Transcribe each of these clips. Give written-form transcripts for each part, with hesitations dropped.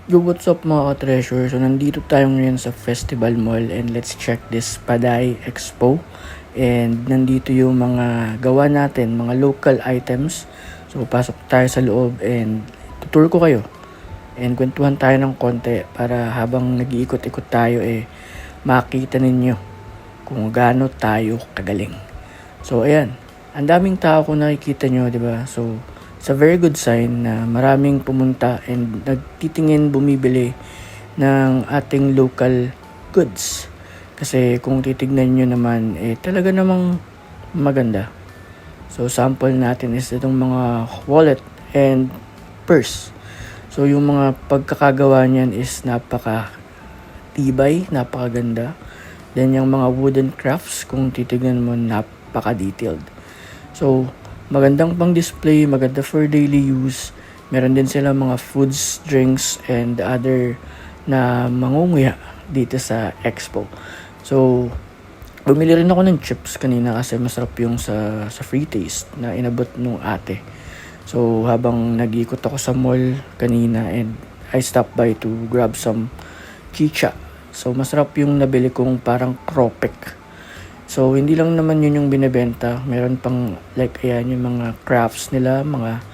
Yo, what's up mga ka-treasure? So, nandito tayo ngayon sa Festival Mall and let's check this Paday Expo. And nandito yung mga gawa natin, mga local items. So, pasok tayo sa loob and tutur ko kayo. And kwentuhan tayo ng konti para habang nag-iikot-ikot tayo makita ninyo kung gaano tayo kagaling. So, ayan. Ang daming tao kung nakikita nyo, di ba? So, it's a very good sign na maraming pumunta and nagtitingin bumibili ng ating local goods. Kasi kung titignan nyo naman, talaga namang maganda. So, sample natin is itong mga wallet and purse. So, yung mga pagkakagawa niyan is napaka-tibay, napakaganda. Then, yung mga wooden crafts, kung titignan mo, napaka-detailed. So, magandang pang display, maganda for daily use. Meron din sila mga foods, drinks, and other na mangunguya dito sa expo. So, bumili rin ako ng chips kanina kasi masarap yung sa free taste na inabot nung ate. So, habang nag-ikot ako sa mall kanina and I stopped by to grab some chicha. So, masarap yung nabili kong parang kropek. So, hindi lang naman yun yung binebenta. Meron pang like ayan yung mga crafts nila, mga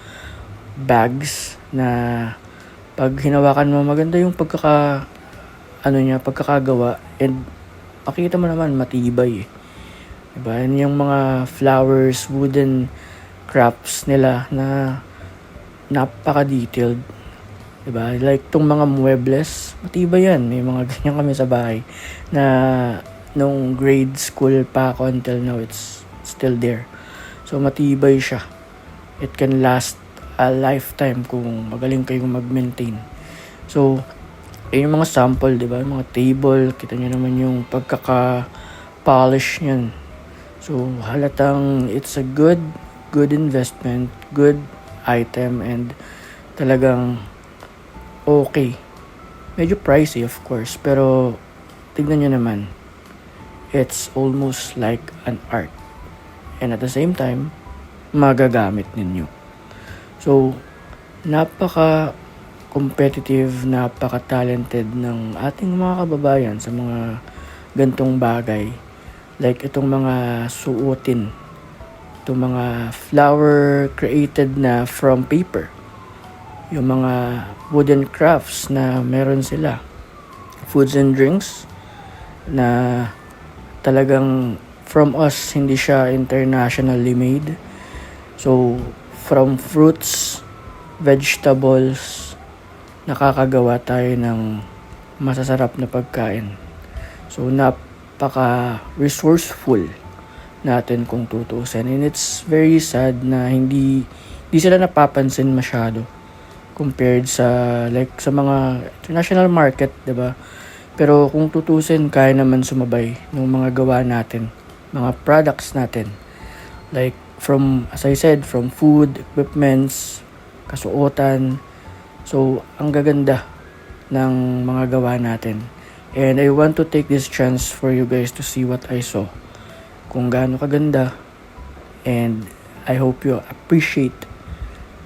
bags na pag hinawakan mo maganda yung pagkakagawa and makita mo naman matibay. Diba? Yan yung mga flowers, wooden crafts nila na napaka-detailed. Diba? Like tong mga muebles, matibay yan. May mga ganyan kami sa bahay na nung grade school pa ako until now, it's still there. So, matibay siya. It can last a lifetime kung magaling kayong mag-maintain. So, yung mga sample, di ba? Yung mga table, kita nyo naman yung pagkaka-polish niyan. So, halatang it's a good investment, good item, and talagang okay. Medyo pricey, of course, pero tignan nyo naman, it's almost like an art. And at the same time, magagamit ninyo. So, napaka-competitive, napaka-talented ng ating mga kababayan sa mga gantong bagay. Like itong mga suotin. Itong mga flower created na from paper. Yung mga wooden crafts na meron sila. Foods and drinks na talagang from us, hindi siya internationally made. So, from fruits, vegetables, nakakagawa tayo ng masasarap na pagkain. So, napaka-resourceful natin kung tutuusin. And it's very sad na hindi sila napapansin masyado compared sa like sa mga international market, 'di ba? Pero kung tutusin, kaya naman sumabay ng mga gawa natin, mga products natin. Like from, as I said, from food, equipments, kasuotan. So, ang gaganda ng mga gawa natin. And I want to take this chance for you guys to see what I saw. Kung gaano kaganda. And I hope you appreciate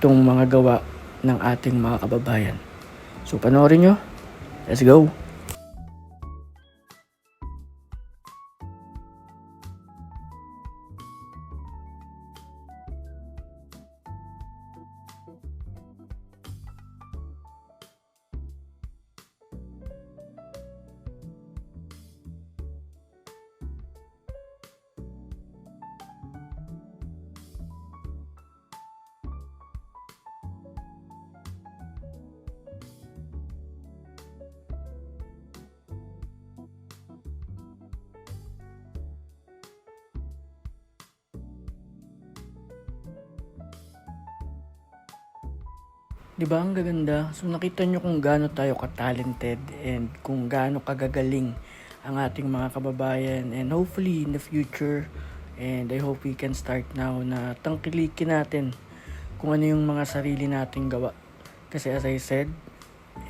itong mga gawa ng ating mga kababayan. So, panoorin nyo. Let's go! 'Di ba ang gaganda? So nakita nyo kung gaano tayo ka-talented and kung gaano kagagaling ang ating mga kababayan, and hopefully in the future, and I hope we can start now na tangkilikin natin kung ano yung mga sarili nating gawa. Kasi as I said,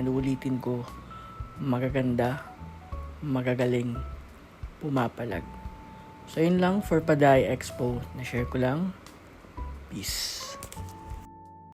and ulitin ko, magaganda, magagaling, pumapalag. So yun lang for Paday Expo, na share ko lang. Peace.